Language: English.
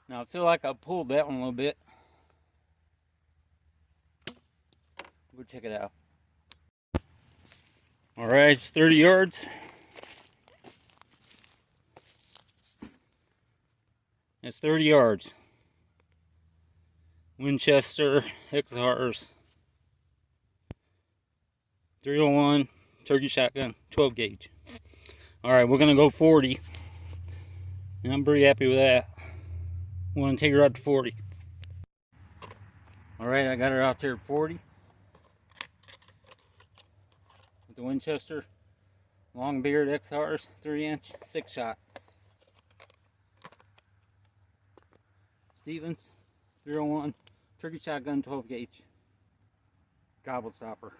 Now I feel like I pulled that one a little bit. We'll check it out. All right, it's 30 yards. It's 30 yards. Winchester XRs 301 turkey shotgun, 12 gauge. All right, we're gonna go 40, and I'm pretty happy with that. I'm gonna take her out to 40. All right, I got her out there at 40 with the Winchester long beard XRs, 3-inch, 6-shot. Stevens 301 turkey shotgun, 12 gauge. Gobble stopper.